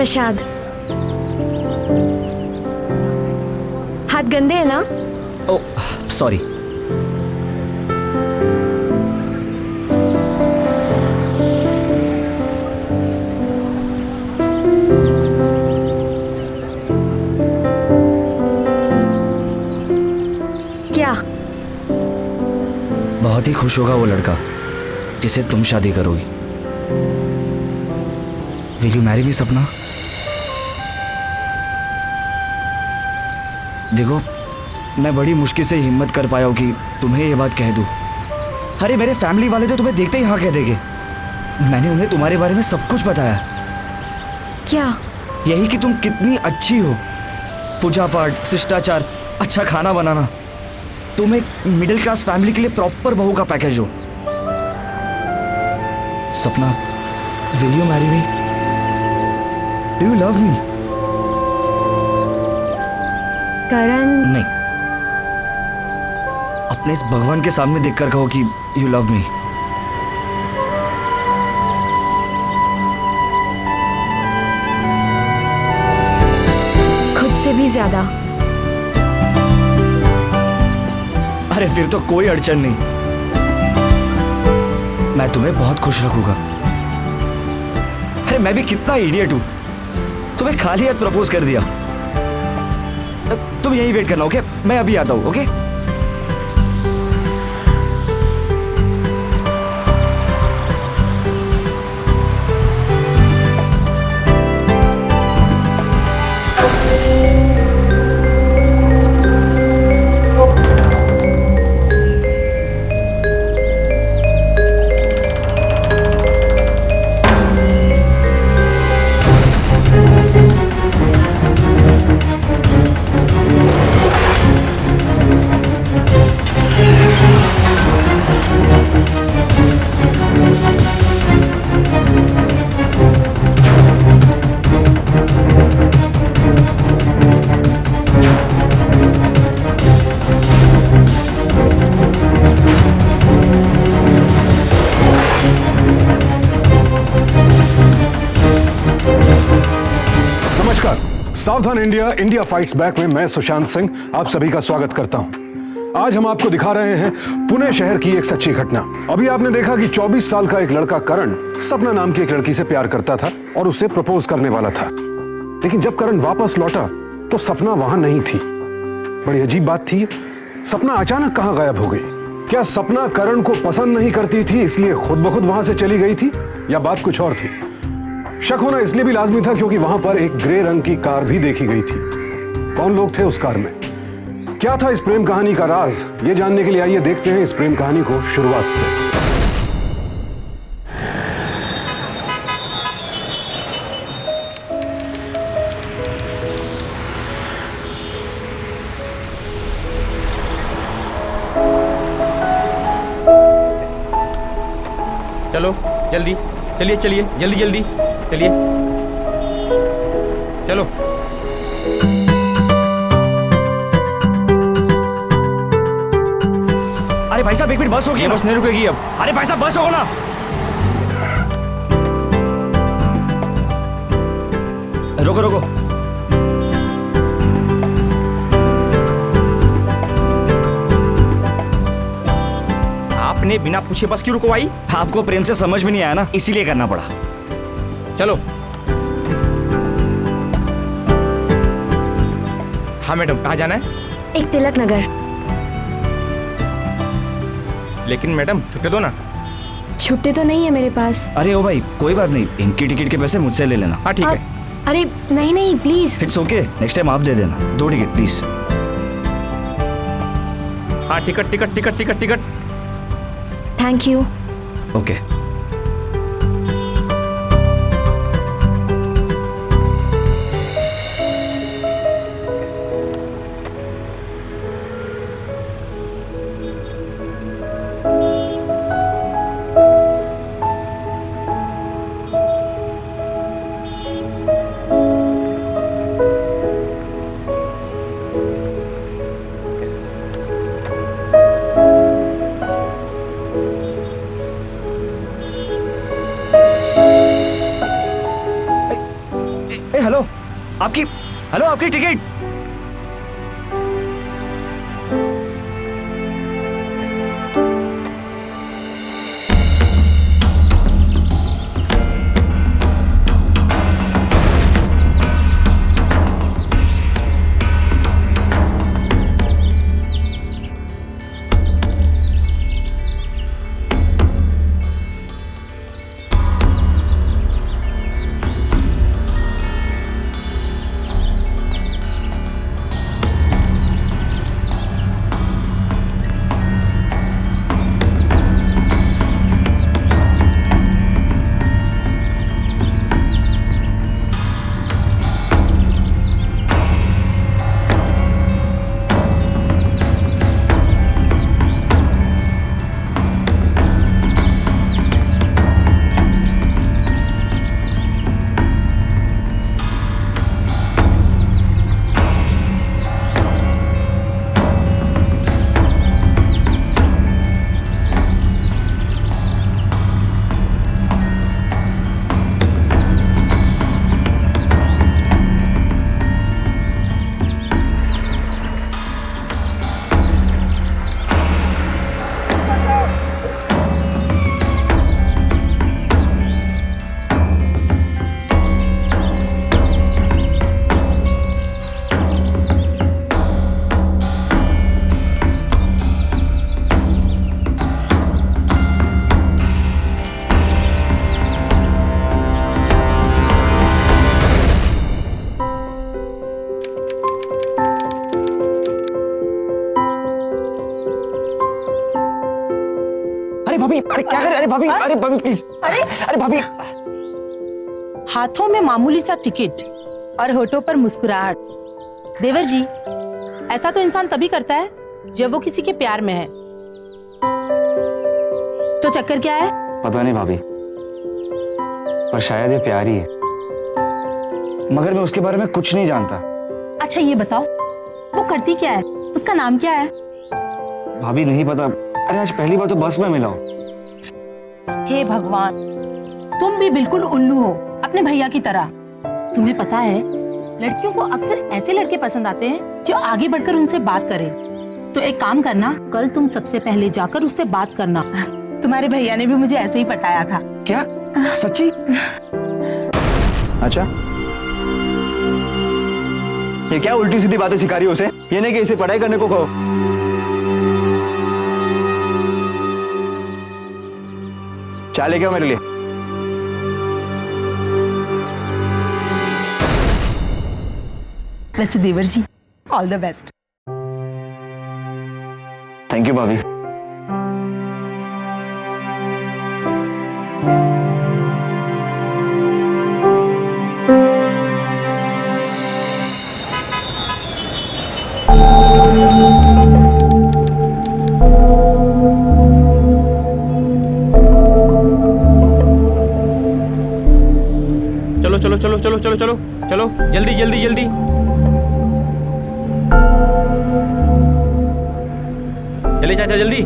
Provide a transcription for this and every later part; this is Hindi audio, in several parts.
प्रसाद। हाथ गंदे हैं ना? Oh sorry. क्या? बहुत ही खुश होगा वो लड़का जिसे तुम शादी करोगी। विल यू मैरी मी सपना? देखो, मैं बड़ी मुश्किल से हिम्मत कर पाया हूं कि तुम्हें ये बात कह दूं। अरे मेरे फैमिली वाले तो तुम्हें देखते ही हाँ कह देंगे। मैंने उन्हें तुम्हारे बारे में सब कुछ बताया। क्या? यही कि तुम कितनी अच्छी हो, पूजा पाठ, शिष्टाचार, अच्छा खाना बनाना। तुम एक मिडिल क्लास फैमिली के लिए प्रॉपर बहू का पैकेज हो। Sapna, will you marry me? Do you love me? Karan, नहीं, अपने इस भगवान के सामने देखकर कहो कि यू लव मी। खुद से भी ज्यादा। अरे फिर तो कोई अड़चन नहीं, मैं तुम्हें बहुत खुश रखूंगा। अरे मैं भी कितना इडियट हूं, तुम्हें खाली हाथ प्रपोज कर दिया। तुम यहीं वेट करना, ओके? मैं अभी आता हूं, ओके? सावधान इंडिया, इंडिया फाइट्स बैक में मैं सुशांत सिंह आप सभी का स्वागत करता हूं। आज हम आपको दिखा रहे हैं पुणे शहर की एक सच्ची घटना। अभी आपने देखा कि 24 साल का एक लड़का करण सपना नाम की एक लड़की से प्यार करता था और उससे प्रपोज करने वाला था। लेकिन जब करण वापस लौटा तो सपना वहां नहीं थी। बड़ी अजीब बात थी, सपना अचानक कहां गायब हो गई? क्या सपना करण को पसंद नहीं करती थी इसलिए खुद ब खुद वहां से चली गई थी, या बात कुछ और थी? शक होना इसलिए भी लाजमी था क्योंकि वहां पर एक ग्रे रंग की कार भी देखी गई थी। कौन लोग थे उस कार में? क्या था इस प्रेम कहानी का राज? ये जानने के लिए आइए देखते हैं इस प्रेम कहानी को शुरुआत से। चलो जल्दी, चलिए चलिए, जल्दी जल्दी चलिए, चलो। अरे भाई साहब एक मिनट, बस होगी, बस नहीं रुकेगी अब। अरे भाई साहब बस होगा ना। रोको रोको, आपने बिना पूछे बस क्यों रुकवाई? आपको प्रेम से समझ में नहीं आया ना, इसीलिए करना पड़ा। चलो। हाँ मैडम, कहाँ जाना है? एक तिलक नगर। लेकिन मैडम छुट्टी दो ना। छुट्टी तो नहीं है मेरे पास। अरे ओ भाई, कोई बात नहीं, इनकी टिकट के पैसे मुझसे ले लेना। हाँ ठीक है। अरे नहीं नहीं please. It's okay, next time आप दे देना 2 टिकट प्लीज। हाँ ticket ticket ticket ticket ticket. Thank you. Okay. Hello, आपकी टिकट। अरे भाभी, अरे क्या कर रहे? अरे भाभी, अरे भाभी प्लीज, अरे भाभी। हाथों में मामूली सा टिकट और होठों पर मुस्कुराहट। देवर जी, ऐसा तो इंसान तभी करता है जब वो किसी के प्यार में है। तो चक्कर क्या है? पता नहीं भाभी, पर शायद ये प्यार ही है, मगर मैं उसके बारे में कुछ नहीं जानता। अच्छा ये बताओ, वो करती क्या है? उसका नाम क्या है? भाभी नहीं पता। अरे आज पहली बार तो बस में मिला हूँ। हे भगवान, तुम भी बिल्कुल उल्लू हो, अपने भैया की तरह। तुम्हें पता है, लड़कियों को अक्सर ऐसे लड़के पसंद आते हैं जो आगे बढ़कर उनसे बात करे। तो एक काम करना, कल तुम सबसे पहले जाकर उससे बात करना। तुम्हारे भैया ने भी मुझे ऐसे ही पटाया था। क्या सच्ची? अच्छा, ये क्या उल्टी सीधी बातें सिखा रही हो उसे? ये नहीं कि इसे पढ़ाई करने को कहो। चाय लेके आओ मेरे लिए। वैसे देवर जी, all the best. Thank you भाभी। चलो चलो चलो चलो चलो चलो चलो, जल्दी जल्दी जल्दी। चले चाचा जल्दी।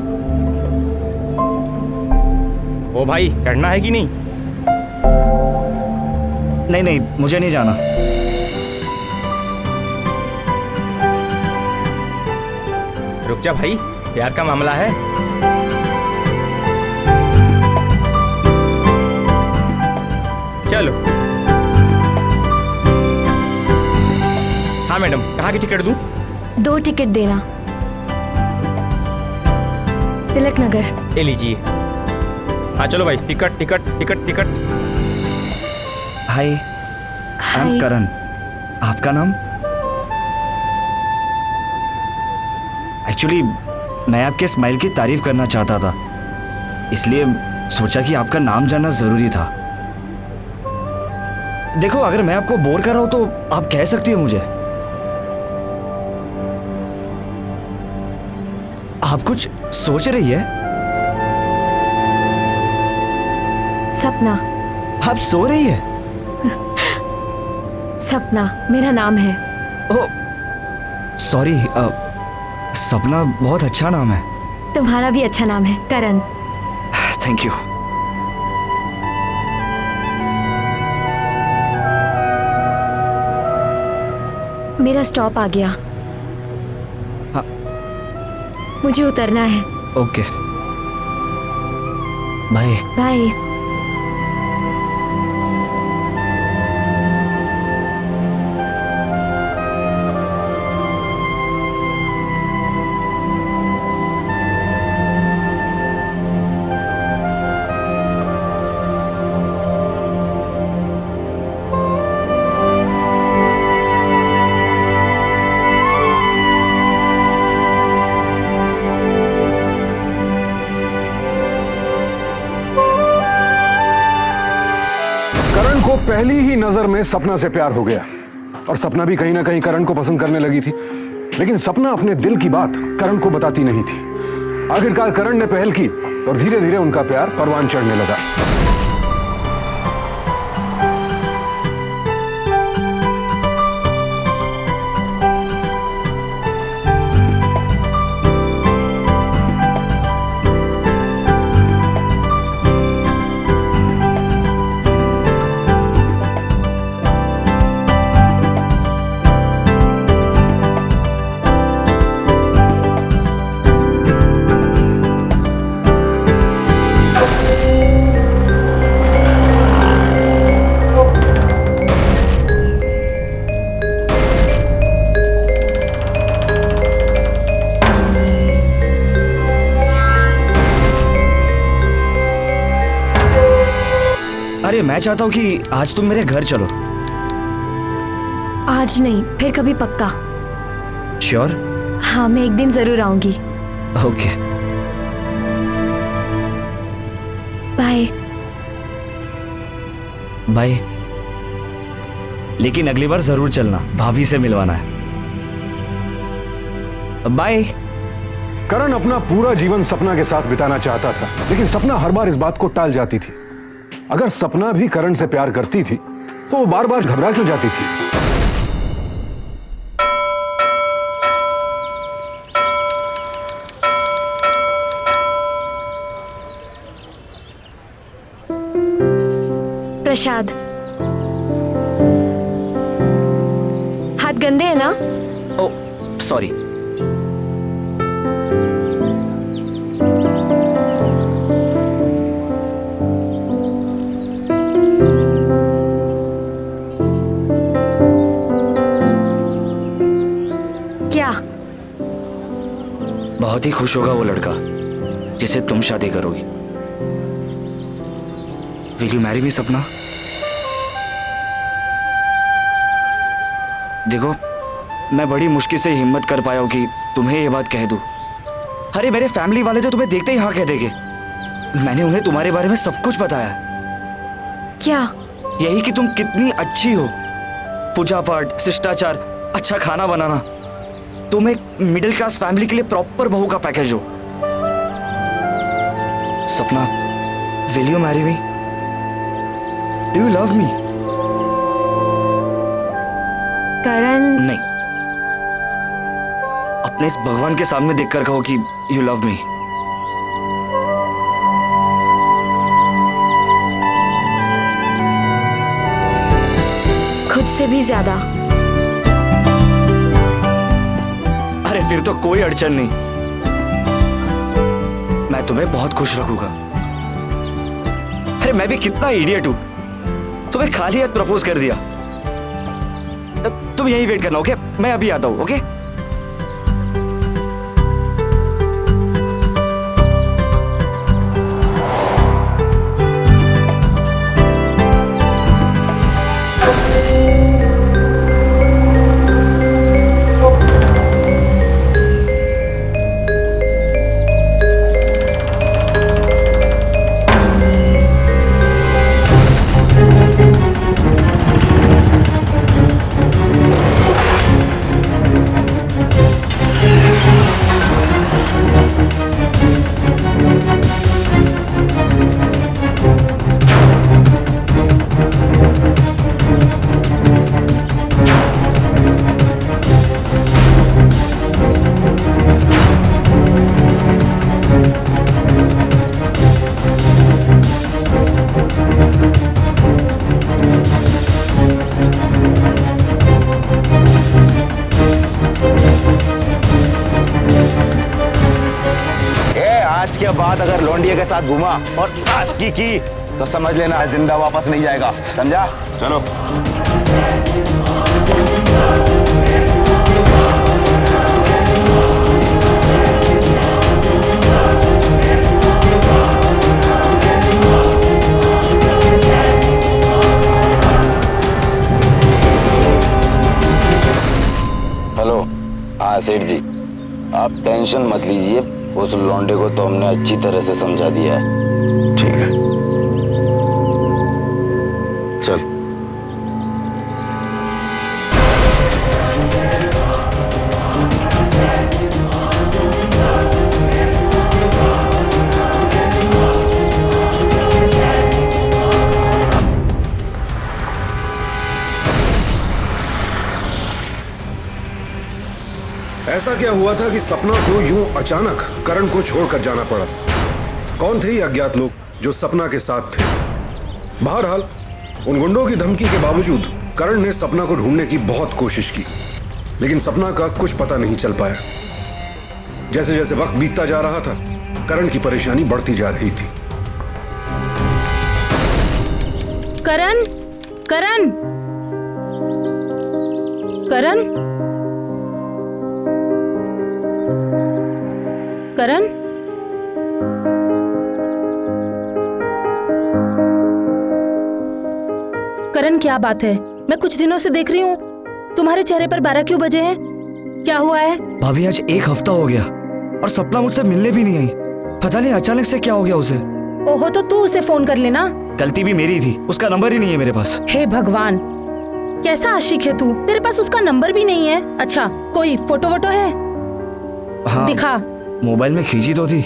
ओ भाई, चढ़ना है कि नहीं? नहीं नहीं, मुझे नहीं जाना। रुक जा भाई, प्यार का मामला है। चलो। हाँ मैडम, कहाँ की टिकट दूं? 2 टिकट देना। तिलक नगर। ये लीजिए। हाँ चलो भाई, ticket ticket ticket ticket. Hi, I am hi. Karan. आपका नाम? एक्चुअली मैं आपके स्माइल की तारीफ करना चाहता था, इसलिए सोचा कि आपका नाम जानना जरूरी था। देखो, अगर मैं आपको बोर कर रहा हूं तो आप कह सकती हो मुझे। आप कुछ सोच रही है? सपना। आप सो रही है? सपना मेरा नाम है। ओह सॉरी, सपना बहुत अच्छा नाम है। तुम्हारा भी अच्छा नाम है, करण। Thank you. मेरा स्टॉप आ गया। हाँ। मुझे उतरना है। Okay bye. बाय। करण को पहली ही नजर में सपना से प्यार हो गया और सपना भी कहीं ना कहीं करण को पसंद करने लगी थी। लेकिन सपना अपने दिल की बात करण को बताती नहीं थी। आखिरकार करण ने पहल की और धीरे धीरे उनका प्यार परवान चढ़ने लगा। अरे मैं चाहता हूँ कि आज तुम मेरे घर चलो। आज नहीं, फिर कभी पक्का। श्योर? हाँ, मैं एक दिन जरूर आऊंगी। Okay bye. बाय। लेकिन अगली बार जरूर चलना, भाभी से मिलवाना है। बाय। करण अपना पूरा जीवन सपना के साथ बिताना चाहता था, लेकिन सपना हर बार इस बात को टाल जाती थी। अगर सपना भी करण से प्यार करती थी तो वो बार बार घबरा क्यों जाती थी? प्रसाद, हाथ गंदे हैं ना? ओ सॉरी। क्या? बहुत ही खुश होगा वो लड़का जिसे तुम शादी करोगी। विल यू मैरी मी सपना? देखो, मैं बड़ी मुश्किल से हिम्मत कर पाया हूं कि तुम्हें ये बात कह दूं। अरे मेरे फैमिली वाले तो तुम्हें देखते ही हाँ कह देंगे। मैंने उन्हें तुम्हारे बारे में सब कुछ बताया। क्या? यही कि तुम कितनी अच्छी हो, पूजा पाठ, शिष्टाचार, अच्छा खाना बनाना। तुम एक मिडिल क्लास फैमिली के लिए प्रॉपर बहू का पैकेज हो। Sapna, will you marry me? Do you love me? Karan, नहीं, अपने इस भगवान के सामने देखकर कहो कि यू लव मी। खुद से भी ज्यादा। अरे फिर तो कोई अड़चन नहीं, मैं तुम्हें बहुत खुश रखूंगा। अरे मैं भी कितना इडियट हूं, तुम्हें खाली हाथ प्रपोज कर दिया। तुम यहीं वेट करना, ओके? मैं अभी आता हूं, ओके? आज के बाद अगर लौंडिया के साथ घूमा और आशिकी की तो समझ लेना जिंदा वापस नहीं जाएगा, समझा? चलो। हेलो, हाँ सेठ जी, आप टेंशन मत लीजिए, उस लौंडे को तो हमने अच्छी तरह से समझा दिया है। ठीक है, चल। ऐसा क्या हुआ था कि सपना को यूं अचानक करण को छोड़कर जाना पड़ा? कौन थे ये अज्ञात लोग जो सपना के साथ थे? बहरहाल उन गुंडों की धमकी के बावजूद करण ने सपना को ढूंढने की बहुत कोशिश की, लेकिन सपना का कुछ पता नहीं चल पाया। जैसे जैसे वक्त बीतता जा रहा था, करण की परेशानी बढ़ती जा रही थी। करण, करण, करण, करण, करण, क्या बात है? मैं कुछ दिनों से देख रही हूँ तुम्हारे चेहरे पर 12 क्यों बजे हैं? क्या हुआ है? भाभी आज 1 हफ्ता हो गया और सपना मुझसे मिलने भी नहीं आई। पता नहीं अचानक से क्या हो गया उसे। ओहो, तो तू उसे फोन कर लेना। गलती भी मेरी थी, उसका नंबर ही नहीं है मेरे पास। हे भगवान, कैसा आशिक है तू, तेरे पास उसका नंबर भी नहीं है। अच्छा, कोई फोटो वोटो है? हाँ, दिखा। मोबाइल में खींची तो थी।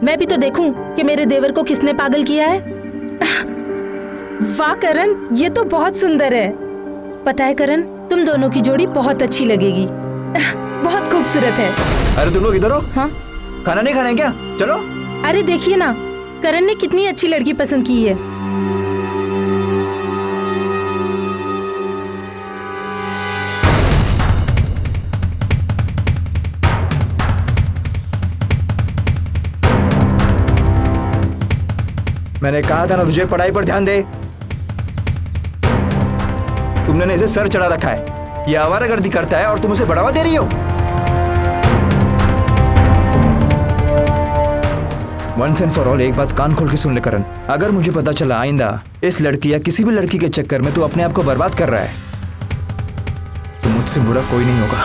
मैं भी तो देखूं कि मेरे देवर को किसने पागल किया है। वाह करण, ये तो बहुत सुंदर है। पता है करण, तुम दोनों की जोड़ी बहुत अच्छी लगेगी। बहुत खूबसूरत है। अरे तुम लोग इधर हो? हाँ, खाना नहीं खाना है क्या? चलो। अरे देखिए ना, करण ने कितनी अच्छी लड़की पसंद की है। मैंने कहा था ना तुझे पढ़ाई पर ध्यान दे। तुमने इसे सर चढ़ा रखा है, ये आवारागर्दी करता है और तुम उसे बढ़ावा दे रही हो। वंस एंड फॉर ऑल एक बात कान खोल के सुन ले करण, अगर मुझे पता चला आइंदा इस लड़की या किसी भी लड़की के चक्कर में तू अपने आप को बर्बाद कर रहा है तो मुझसे बुरा कोई नहीं होगा।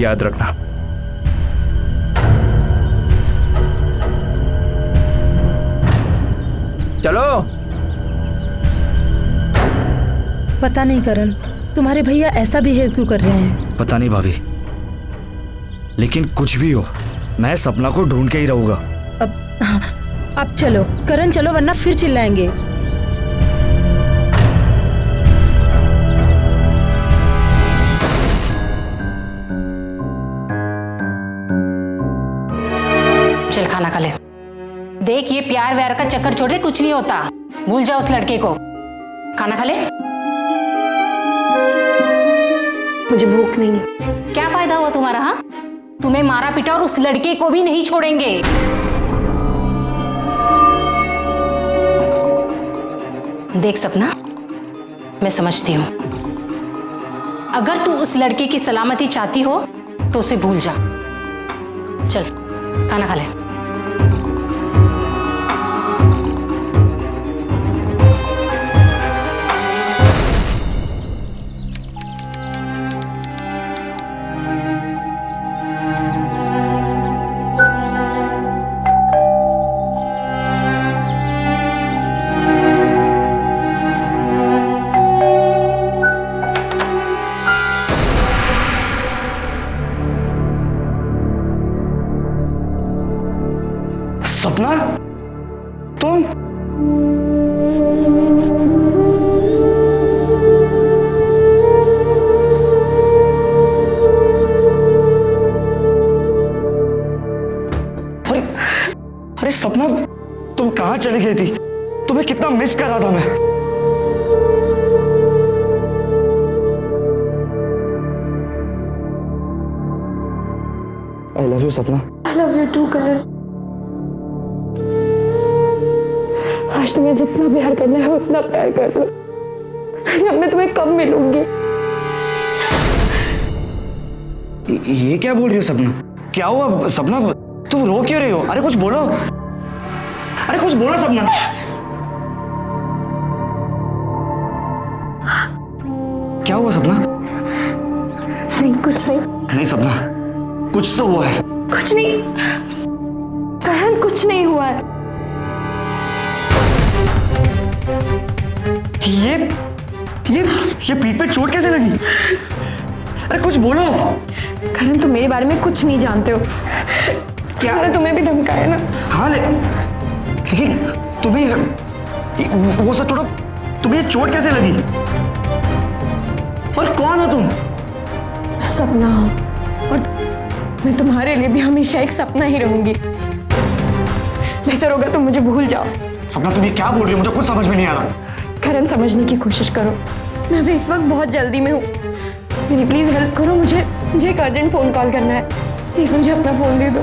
याद रखना। चलो। पता नहीं करण, तुम्हारे भैया ऐसा बिहेव क्यों कर रहे हैं? पता नहीं भाभी, लेकिन कुछ भी हो मैं सपना को ढूंढ के ही रहूंगा। अब चलो करण, चलो वरना फिर चिल्लाएंगे। चल खाना खा ले। देख, ये प्यार व्यार का चक्कर छोड़ दे, कुछ नहीं होता। भूल जा उस लड़के को। खाना खा ले। मुझे भूख नहीं है। क्या फायदा हुआ तुम्हारा? हाँ, तुम्हें मारा पीटा और उस लड़के को भी नहीं छोड़ेंगे। देख सपना, मैं समझती हूँ, अगर तू उस लड़के की सलामती चाहती हो तो उसे भूल जा। चल खाना खा ले। सपना, तुम? अरे सपना, तुम कहाँ चली गई थी? तुम्हें कितना मिस कर रहा था मैं। आई लव यू सपना। आई लव यू टू करण। आज तुम्हें जितना प्यार करना है उतना प्यार कर लो। अब मैं तुम्हें कब मिलूंगी? ये क्या बोल रही हो सपना? क्या हुआ सपना? तुम रो क्यों रही हो? अरे कुछ बोलो, अरे कुछ बोलो सपना। क्या हुआ सपना? नहीं कुछ नहीं। नहीं सपना, कुछ तो हुआ है। कुछ नहीं करण, कुछ नहीं हुआ है। ये पीठ पे चोट कैसे लगी? अरे कुछ बोलो। करण तुम मेरे बारे में कुछ नहीं जानते हो। क्या मैंने तुम्हें भी धमकाया ना? हाँ लेकिन तुम्हें वो सब छोड़ो, तुम्हें चोट कैसे लगी? और कौन हो तुम? मैं सपना हूँ और मैं तुम्हारे लिए भी हमेशा एक सपना ही रहूंगी। बेहतर होगा तुम मुझे भूल जाओ। सपना तुम ये क्या बोल रही हो? मुझे कुछ समझ में नहीं आ रहा। करण समझने की कोशिश करो, मैं अभी इस वक्त बहुत जल्दी में हूँ। मेरी प्लीज हेल्प करो, मुझे एक अर्जेंट फोन कॉल करना है। प्लीज मुझे अपना फोन दे दो।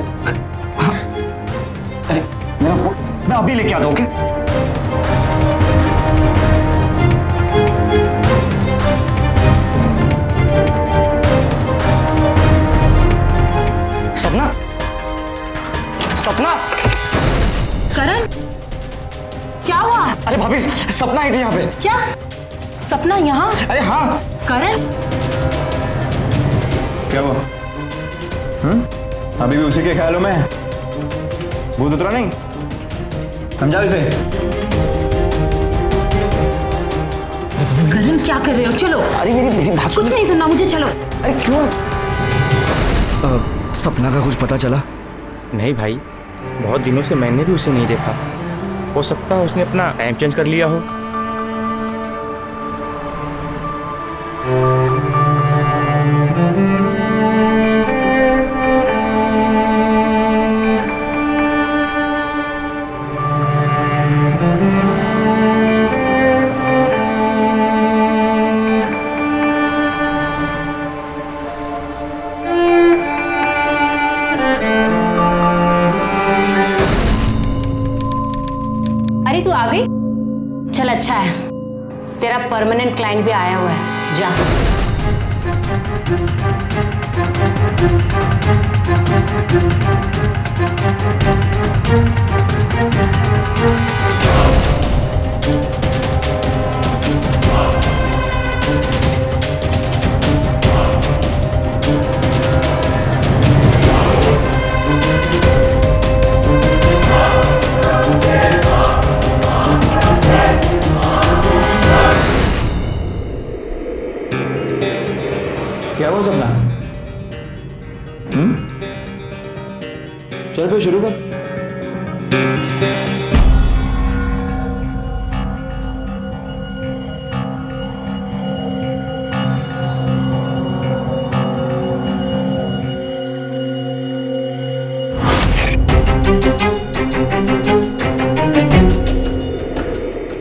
अरे मेरा फोन मैं अभी लेके आता हूँ। ओके सपना, सपना। करण क्या हुआ? अरे भाभी सपना आई थी यहाँ पे। क्या सपना यहाँ? अरे हाँ। करण क्या हुआ? अभी भी उसी के ख्यालों में है? भूत उतरा नहीं? समझाओ इसे। करण क्या कर रहे हो? चलो। अरे मेरी बात कुछ नहीं सुनना मुझे, चलो। अरे क्यों? सपना का कुछ पता चला? नहीं भाई, बहुत दिनों से मैंने भी उसे नहीं देखा। हो सकता है उसने अपना टाइम चेंज कर लिया हो। अरे तू आ गई? चल अच्छा है, तेरा परमानेंट क्लाइंट भी आया हुआ है। जा। क्या हुआ सपना? चल फिर शुरू कर।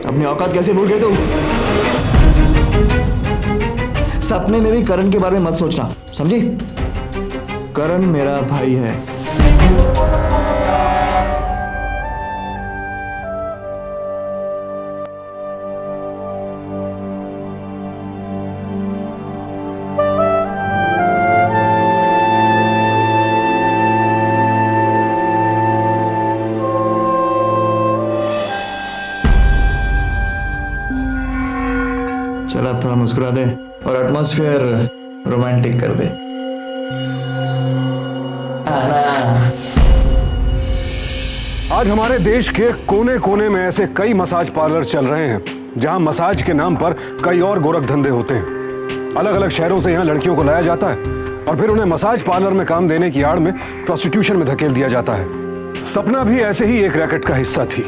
अपनी औकात कैसे भूल गए तू? सपने में भी करण के बारे में मत सोचना, समझी? करण मेरा भाई है। चल अब थोड़ा मुस्कुरा दे और एटमॉस्फेयर रोमांटिक कर दे। आज हमारे देश के कोने कोने में ऐसे कई मसाज पार्लर चल रहे हैं जहां मसाज के नाम पर कई और गोरख धंधे होते हैं। अलग अलग शहरों से यहां लड़कियों को लाया जाता है और फिर उन्हें मसाज पार्लर में काम देने की आड़ में प्रोस्टिट्यूशन में धकेल दिया जाता है। सपना भी ऐसे ही एक रैकेट का हिस्सा थी,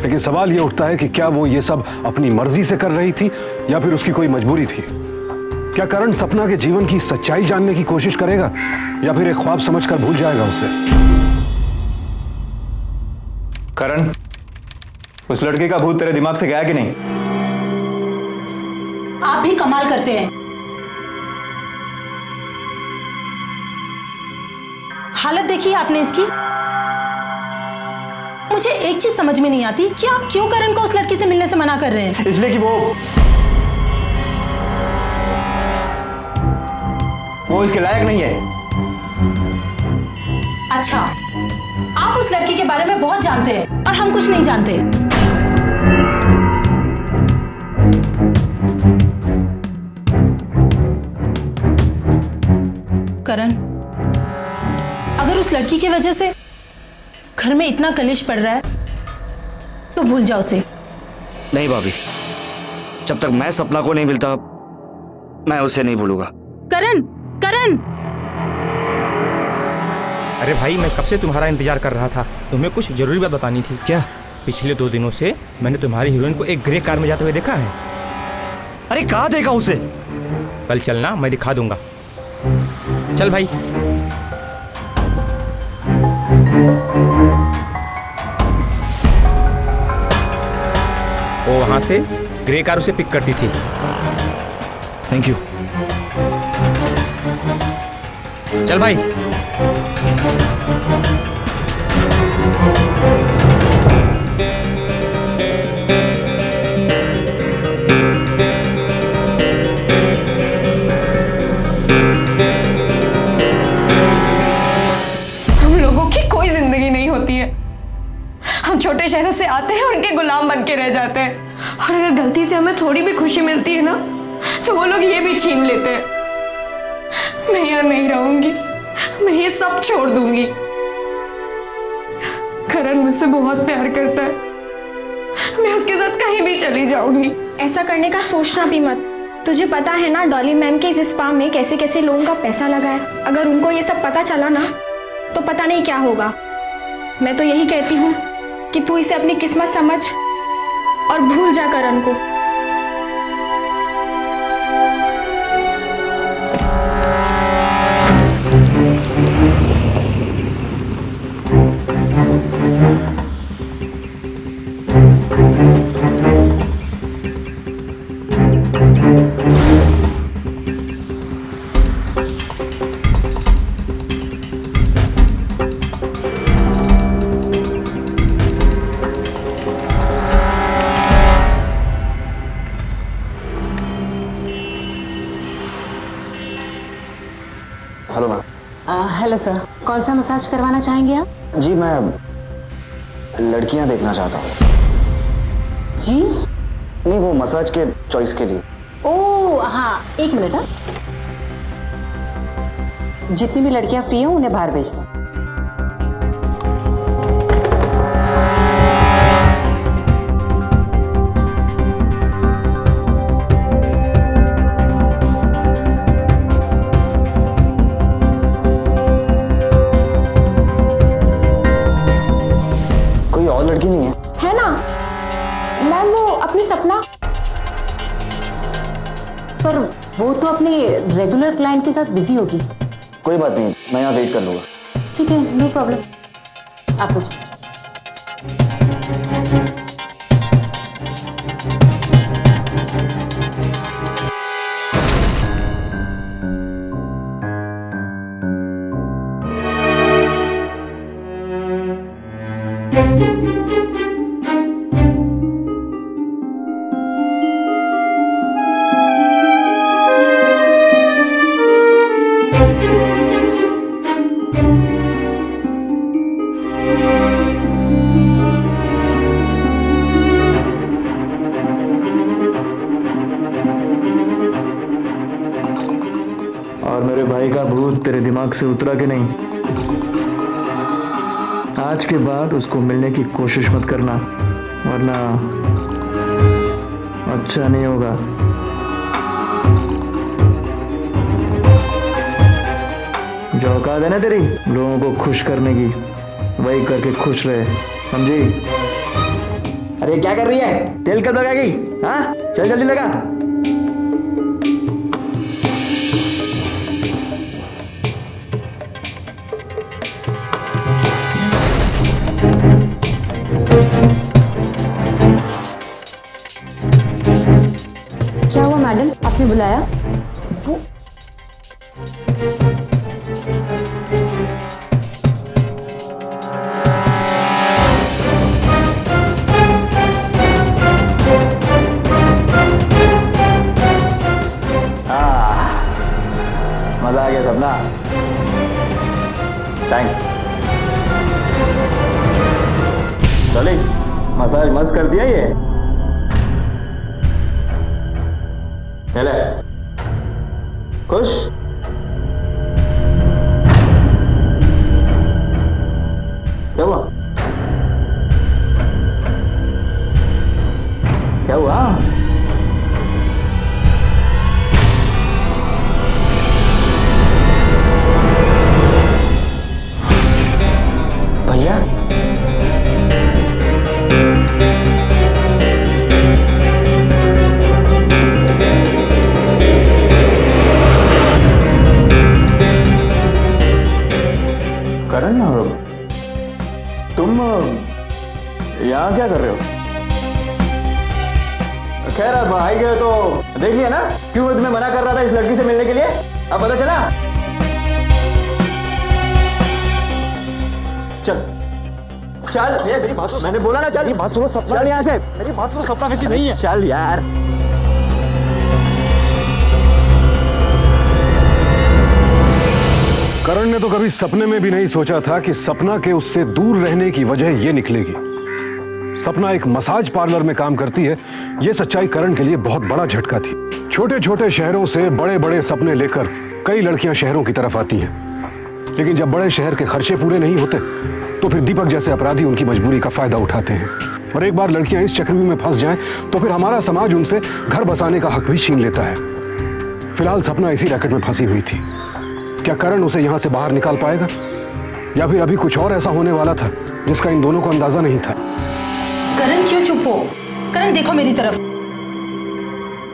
लेकिन सवाल यह उठता है कि क्या वो ये सब अपनी मर्जी से कर रही थी या फिर उसकी कोई मजबूरी थी? क्या करण सपना के जीवन की सच्चाई जानने की कोशिश करेगा या फिर एक ख्वाब समझकर भूल जाएगा उसे? करण, उस लड़के का भूत तेरे दिमाग से गया कि नहीं? आप भी कमाल करते हैं। हालत देखी आपने इसकी। मुझे एक चीज समझ में नहीं आती कि आप क्यों करण को उस लड़की से मिलने से मना कर रहे हैं। इसलिए कि वो इसके लायक नहीं है। अच्छा, आप उस लड़की के बारे में बहुत जानते हैं और हम कुछ नहीं जानते। करण, अगर उस लड़की की वजह से घर में इतना कलेश पड़ रहा है तो भूल जाओ उसे। नहीं भाभी, जब तक मैं सपना को नहीं मिलता मैं उसे नहीं भूलूंगा। करण, करण! अरे भाई, मैं कब से तुम्हारा इंतजार कर रहा था। तुम्हें कुछ जरूरी बात बतानी थी। क्या? पिछले 2 दिनों से मैंने तुम्हारी हीरोइन को एक ग्रे कार में जाते हुए देखा है। अरे कहाँ देखा उसे? कल चलना, मैं दिखा दूंगा। चल भाई। वो वहां से ग्रे कार उसे पिक करती थी। Thank you. चल भाई। हम लोगों की कोई जिंदगी नहीं होती है। हम छोटे शहरों से आते हैं और उनके गुलाम बन के रह जाते हैं, और अगर गलती से हमें थोड़ी भी खुशी मिलती है ना तो वो लोग ये भी छीन लेते हैं। मैं यहाँ नहीं रहूंगी, मैं ये सब छोड़ दूंगी। करण मुझसे बहुत प्यार करता है, मैं उसके साथ कहीं भी चली जाऊंगी। ऐसा करने का सोचना भी मत। तुझे पता है ना डॉली मैम के इस स्पा में कैसे कैसे लोगों का पैसा लगा है। अगर उनको ये सब पता चला ना तो पता नहीं क्या होगा। मैं तो यही कहती हूँ कि तू इसे अपनी किस्मत समझ और भूल जा करण को। Hello ma'am. हेलो सर, कौन सा मसाज करवाना चाहेंगे आप? जी मैं लड़कियां देखना चाहता हूँ। जी? नहीं, वो मसाज के चॉइस के लिए। ओ हाँ, 1 मिनट। हाँ, जितनी भी लड़कियां फ्री हो उन्हें बाहर भेज दो। कोई और लड़की नहीं है? है ना मैम, वो अपनी सपना। पर वो तो अपने रेगुलर क्लाइंट के साथ बिजी होगी। कोई बात नहीं, मैं यहाँ वेट कर लूँगा। ठीक है, नो प्रॉब्लम। आप पूछो। और मेरे भाई का भूत तेरे दिमाग से उतरा कि नहीं? आज के बाद उसको मिलने की कोशिश मत करना, वरना अच्छा नहीं होगा। जो औकात है ना तेरी लोगों को खुश करने की, वही करके खुश रहे, समझी? अरे क्या कर रही है? तेल कब लगाएगी? हाँ, चल जल्दी लगा। क्या हुआ मैडम, आपने बुलाया? मजा आ गया सपना। थैंक्स। चले मसाज मस्त कर दिया ये। चले खुश? क्या हुआ? क्या हुआ? भैया करण, तुम यहाँ क्या कर रहे हो? खैर अब आई गए तो देख लिया ना क्यों मैं तुम्हें मना कर रहा था इस लड़की से मिलने के लिए। अब पता चला? चल चल, मेरी बात सुनो, मैंने बोला ना चल। बात सुनो सपना, चल यहाँ से। मेरी बात सुनो, सपना वैसी नहीं है। चल यार। करण ने तो कभी सपने में भी नहीं सोचा था कि सपना के उससे दूर रहने की वजह ये निकलेगी। सपना एक मसाज पार्लर में काम करती है, ये सच्चाई करण के लिए बहुत बड़ा झटका थी। छोटे छोटे शहरों से बड़े बड़े सपने लेकर कई लड़कियां शहरों की तरफ आती हैं, लेकिन जब बड़े शहर के खर्चे पूरे नहीं होते तो फिर दीपक जैसे अपराधी उनकी मजबूरी का फायदा उठाते हैं। और एक बार लड़कियां इस चक्रव्यूह में फंस जाएं तो फिर हमारा समाज उनसे घर बसाने का हक भी छीन लेता है। फिलहाल सपना इसी रैकेट में फंसी हुई थी। क्या करण उसे यहां से बाहर निकाल पाएगा, या फिर अभी कुछ और ऐसा होने वाला था जिसका इन दोनों को अंदाजा नहीं था? करण क्यों चुप हो? करण देखो मेरी तरफ।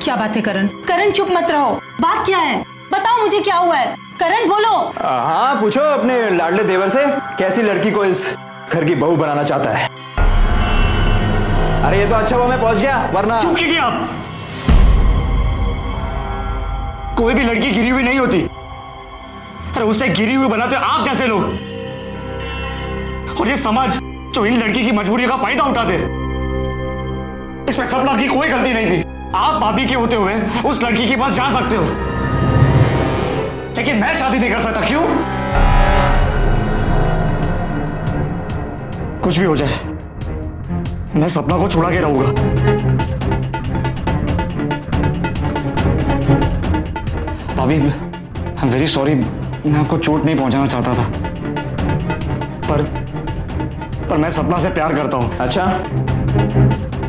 क्या बात है करण? करण चुप मत रहो, बात क्या है? बताओ मुझे क्या हुआ है? करण बोलो। हाँ पूछो अपने लाडले देवर से, कैसी लड़की को इस घर की बहू बनाना चाहता है। अरे ये तो अच्छा हुआ मैं पहुंच गया, वरना। चुप कीजिए आप। कोई भी लड़की गिरी हुई नहीं होती, अरे उसे गिरी हुई बनाते आप जैसे लोग, और ये समाज जो इन लड़की की मजबूरी का फायदा उठाते। इसमें सपना की कोई गलती नहीं थी। आप भाभी के होते हुए उस लड़की के पास जा सकते हो, लेकिन मैं शादी नहीं कर सकता। क्यों? कुछ भी हो जाए मैं सपना को छुड़ा के रहूंगा। भाभी आई एम वेरी सॉरी, मैं आपको चोट नहीं पहुंचाना चाहता था, पर मैं सपना से प्यार करता हूं। अच्छा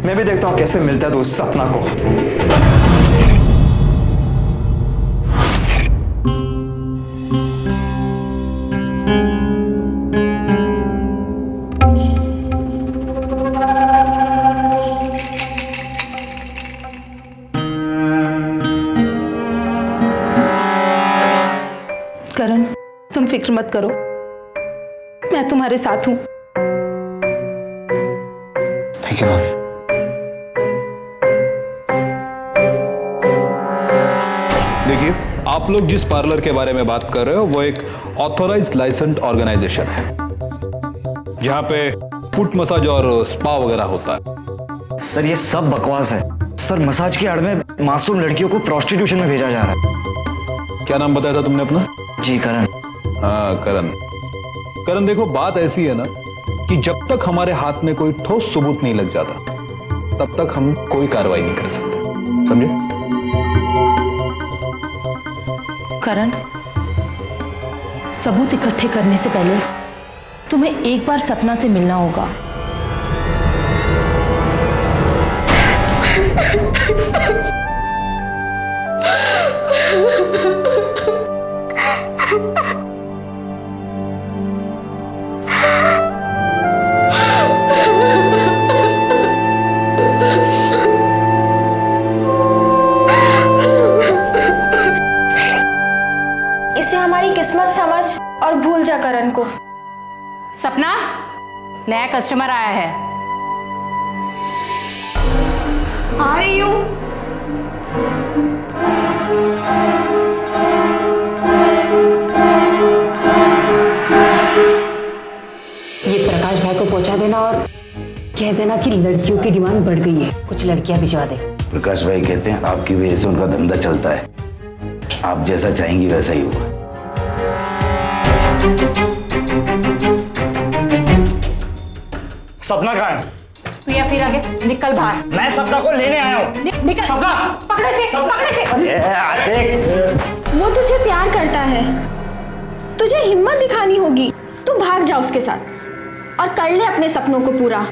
मैं भी देखता हूं कैसे मिलता है तो उस सपना को। करण तुम फिक्र मत करो, मैं तुम्हारे साथ हूं। थैंक यू भाभी। देखिए आप लोग जिस पार्लर के बारे में बात कर रहे हो वो एक ऑथोराइज्ड लाइसेंस्ड ऑर्गेनाइजेशन है, जहां पे फुट मसाज और स्पा वगैरह होता है। सर ये सब बकवास है। सर मसाज की आड़ में मासूम लड़कियों को प्रोस्टिट्यूशन में भेजा जा रहा है। क्या नाम बताया था तुमने अपना? जी करण। हाँ करण। करण देखो बात ऐसी है ना कि जब तक हमारे हाथ में कोई ठोस सबूत नहीं लग जाता तब तक हम कोई कार्रवाई नहीं कर सकते, समझे? करण सबूत इकट्ठे करने से पहले तुम्हें एक बार सपना से मिलना होगा। इसे हमारी किस्मत समझ और भूल जा करण को। सपना, नया कस्टमर आया है। आ रही हूँ। ये प्रकाश भाई को पहुंचा देना और कह देना कि लड़कियों की डिमांड बढ़ गई है, कुछ लड़कियां भिजवा दे। प्रकाश भाई कहते हैं आपकी वजह से उनका धंधा चलता है। आप जैसा चाहेंगी वैसा ही होगा। सपना कहाँ है? तू या फिर आगे निकल बाहर। मैं सपना को लेने आया हूँ। निकल। सपना पकड़े से, पकड़े से। आशिक, वो तुझे प्यार करता है, तुझे हिम्मत दिखानी होगी। तू भाग जा उसके साथ और कर ले अपने सपनों को पूरा।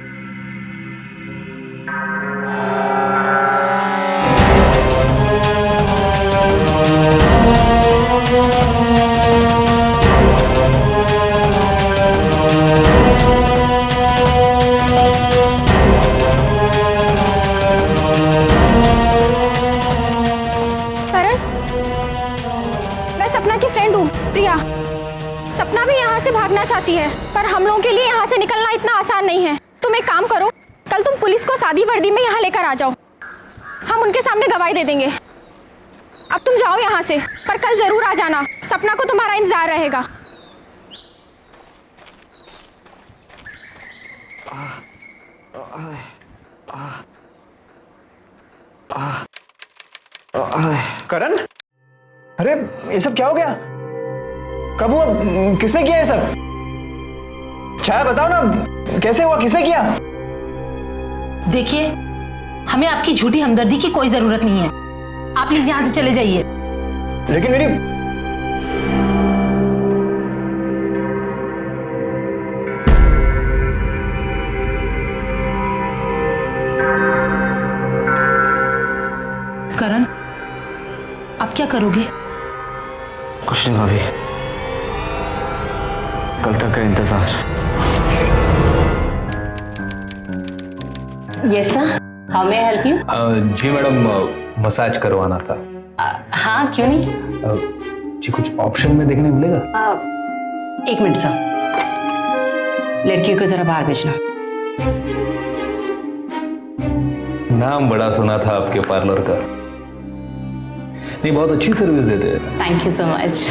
सपना की फ्रेंड हूँ प्रिया। सपना भी यहाँ से भागना चाहती है, पर हम लोगों के लिए यहाँ से निकलना इतना आसान नहीं है। तुम एक काम करो, कल तुम पुलिस को सादी वर्दी में यहाँ लेकर आ जाओ, हम उनके सामने गवाही दे देंगे। अब तुम जाओ यहाँ से, पर कल जरूर आ जाना, सपना को तुम्हारा इंतजार रहेगा। करण, अरे ये सब क्या हो गया? कब हुआ? किसने किया ये सब? छाया बताओ ना, कैसे हुआ, किसने किया? देखिए, हमें आपकी झूठी हमदर्दी की कोई जरूरत नहीं है। आप प्लीज यहाँ से चले जाइए। लेकिन मेरी करण, अब क्या करोगे? कुछ नहीं भाभी, कल तक का इंतजार। Yes sir, how may I help you? जी मैडम, मसाज करवाना था। हाँ, क्यों नहीं? जी कुछ ऑप्शन में देखने मिलेगा? एक मिनट सर, लड़कियों को जरा बाहर भेजना। नाम बड़ा सुना था आपके पार्लर का। नहीं, बहुत अच्छी सर्विस देते हैं। Thank you so much.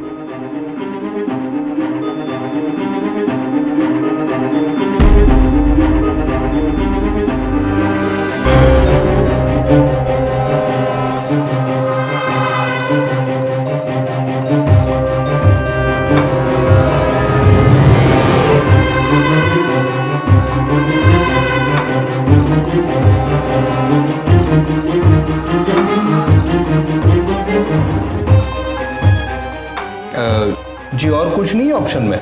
जी और कुछ नहीं है ऑप्शन में?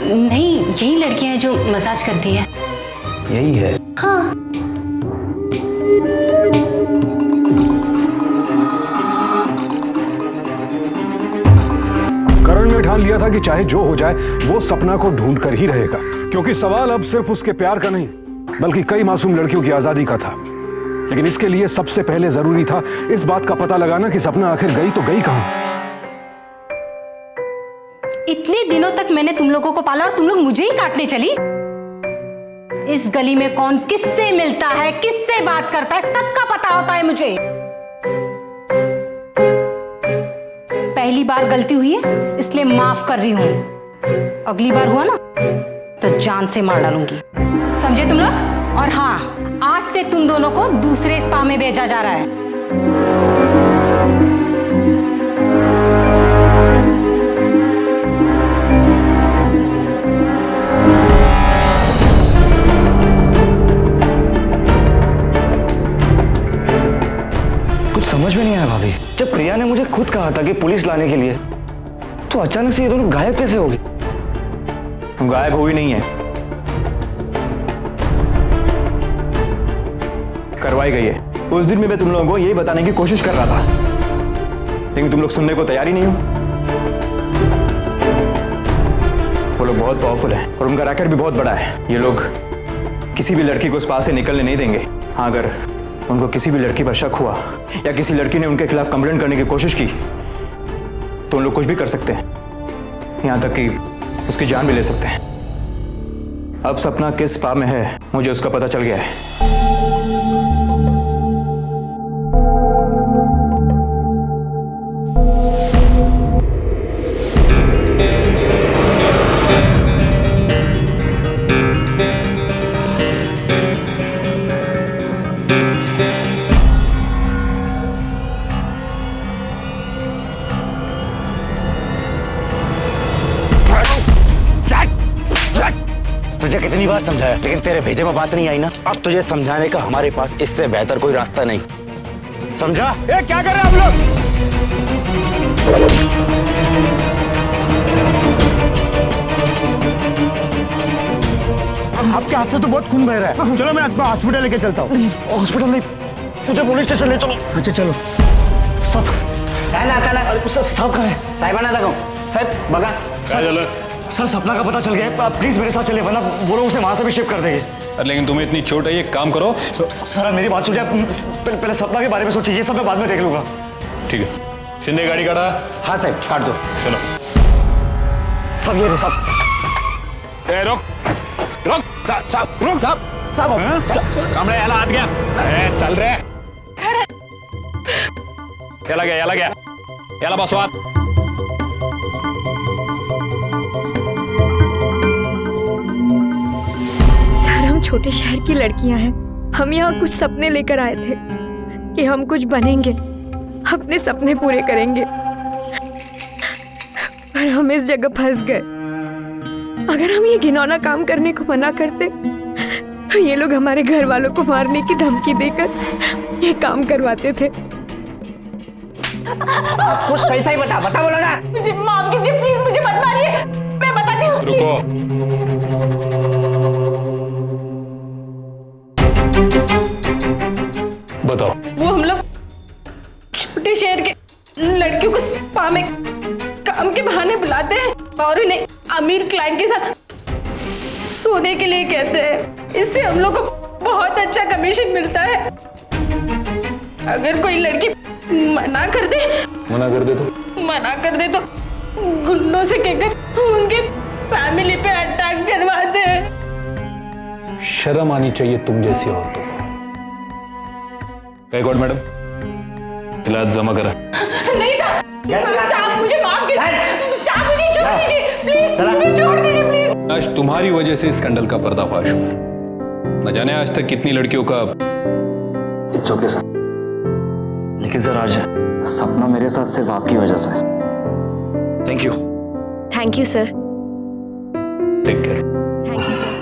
नहीं, यही लड़कियां हैं जो मसाज करती है। यही है? हाँ। करण ने ठान लिया था कि चाहे जो हो जाए वो सपना को ढूंढ कर ही रहेगा, क्योंकि सवाल अब सिर्फ उसके प्यार का नहीं बल्कि कई मासूम लड़कियों की आजादी का था। लेकिन इसके लिए सबसे पहले जरूरी था इस बात का पता लगाना कि सपना आखिर गई तो गई कहां। इतने दिनों तक मैंने तुम लोगों को पाला और तुम लोग मुझे ही काटने चली। इस गली में कौन किससे मिलता है, किससे बात करता है, सबका पता होता है मुझे। पहली बार गलती हुई है इसलिए माफ कर रही हूं। अगली बार हुआ ना तो जान से मार डालूंगी, समझे तुम लोग? और हाँ, आज से तुम दोनों को दूसरे स्पा में भेजा जा रहा है। समझ में नहीं आया भाभी, जब प्रिया ने मुझे खुद कहा था कि पुलिस लाने के लिए, तो अचानक से ये दोनों गायब कैसे हो गए? गायब हुई नहीं है, करवाई गई है। उस दिन में मैं तुम लोगों को यही बताने की कोशिश कर रहा था, लेकिन तुम लोग सुनने को तैयार ही नहीं हो। वो लोग बहुत पावरफुल हैं और उनका रैकेट भी बहुत बड़ा है। ये लोग किसी भी लड़की को इस पास से निकलने नहीं देंगे। हाँ, अगर उनको किसी भी लड़की पर शक हुआ या किसी लड़की ने उनके खिलाफ कंप्लेंट करने की कोशिश की तो उन लोग कुछ भी कर सकते हैं, यहां तक कि उसकी जान भी ले सकते हैं। अब सपना किस स्पा में है मुझे उसका पता चल गया है। तुझे कितनी बार समझाया, लेकिन तेरे भेजे में बात नहीं आई ना। अब तुझे समझाने का हमारे पास इससे बेहतर कोई रास्ता नहीं, समझा? ए, क्या कर रहे हैं आप लोग? आपके हाथ से तो बहुत खून बह रहा है। चलो मैं आपको हॉस्पिटल लेके चलता हूँ। हॉस्पिटल नहीं, मुझे पुलिस स्टेशन ले चलो। अच्छा चलो। सब सब कहाँ है? साहिबाना लगाओ साहब, बगा सर सपना का पता चल गया, प्लीज मेरे साथ चलिए, वरना वो लोग उसे वहां से भी शिफ्ट कर देंगे। लेकिन तुम्हें इतनी चोट है, ये काम करो। सर मेरी बात सुनिए, पहले सपना के बारे में सोचिए, ये सब मैं बाद में देख लूंगा। ठीक है, शिंदे गाड़ी काटा। हाँ साहब, काट दो। चलो सब ये सब रुक रुक साहब रुक साहब हमने याला हाथ गया चल रहे याला गया याला बसवात। सर हम छोटे शहर की लड़कियां हैं, हम यहाँ कुछ सपने लेकर आए थे कि हम कुछ बनेंगे, अपने सपने पूरे करेंगे, पर हम इस जगह फंस गए। अगर हम ये घिनौना काम करने को मना करते तो ये लोग हमारे घर वालों को मारने की धमकी देकर ये काम करवाते थे। कुछ पैसा ही बता बोलो ना। मुझे माफ कीजिए प्लीज, मुझे मत मारिए, मैं बताती हूँ। रुको, बताओ। वो हम लोग छोटे शहर के लड़कियों को स्पा में काम के बहाने बुलाते हैं और उन्हें अमीर क्लाइंट के साथ सोने के लिए कहते हैं। इससे हम लोग को बहुत अच्छा कमीशन मिलता है। अगर कोई लड़की मना कर दे तो गुंडों से कहकर उनके फैमिली पे अटैक करवाते हैं। शर्म आनी चाहिए तुम जैसी औरतों को। एक और मैडम, इलाज जमा करा। नहीं साहब मुझे माफ कीजिए, साहब मुझे छोड़ दीजिए प्लीज, मुझे छोड़ दीजिए प्लीज। आज तुम्हारी वजह से स्कैंडल का पर्दाफाश हुआ। न जाने आज तक कितनी लड़कियों का। इट्स ओके सर, लेकिन सर आज सपना मेरे साथ सिर्फ आपकी वजह से। Thank you. Thank you sir. Take care. Thank you sir.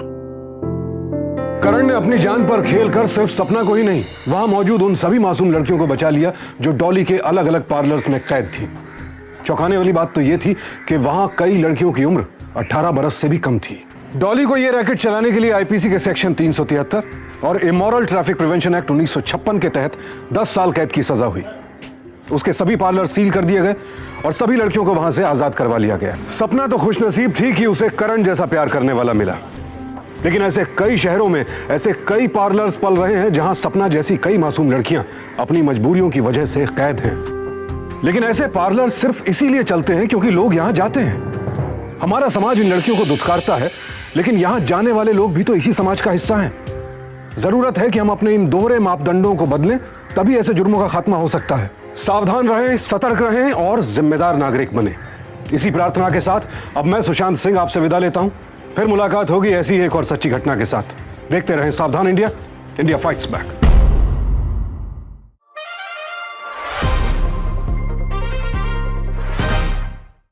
Karan ने अपनी जान पर खेलकर सिर्फ सपना को ही नहीं, वहां मौजूद उन सभी मासूम लड़कियों को बचा लिया जो डॉली के अलग अलग पार्लर्स में कैद थी। चौंकाने वाली बात तो यह थी कि वहां कई लड़कियों की उम्र 18 बरस से भी कम थी। डॉली को यह रैकेट चलाने के लिए आईपीसी के सेक्शन 373 और इमोरल ट्रैफिक प्रिवेंशन एक्ट 1956 के तहत 10 साल कैद की सजा हुई। उसके सभी पार्लर सील कर दिए गए और सभी लड़कियों को वहां से आजाद करवा लिया गया। सपना तो खुशनसीब थी कि उसे करण जैसा प्यार करने वाला मिला, लेकिन ऐसे कई शहरों में ऐसे कई पार्लर्स पल रहे हैं जहां सपना जैसी कई मासूम लड़कियां अपनी मजबूरियों की वजह से कैद हैं। लेकिन ऐसे पार्लर सिर्फ इसीलिए चलते हैं क्योंकि लोग यहां जाते हैं। हमारा समाज इन लड़कियों को दुत्कारता है, लेकिन यहां जाने वाले लोग भी तो इसी समाज का हिस्सा हैं। जरूरत है कि हम अपने इन दोहरे मापदंडों को बदलें, तभी ऐसे जुर्मों का खात्मा हो सकता है। सावधान रहें, सतर्क रहें और जिम्मेदार नागरिक बने। इसी प्रार्थना के साथ अब मैं सुशांत सिंह आपसे विदा लेता हूं। फिर मुलाकात होगी ऐसी एक और सच्ची घटना के साथ। देखते रहें सावधान इंडिया, इंडिया फाइट्स बैक।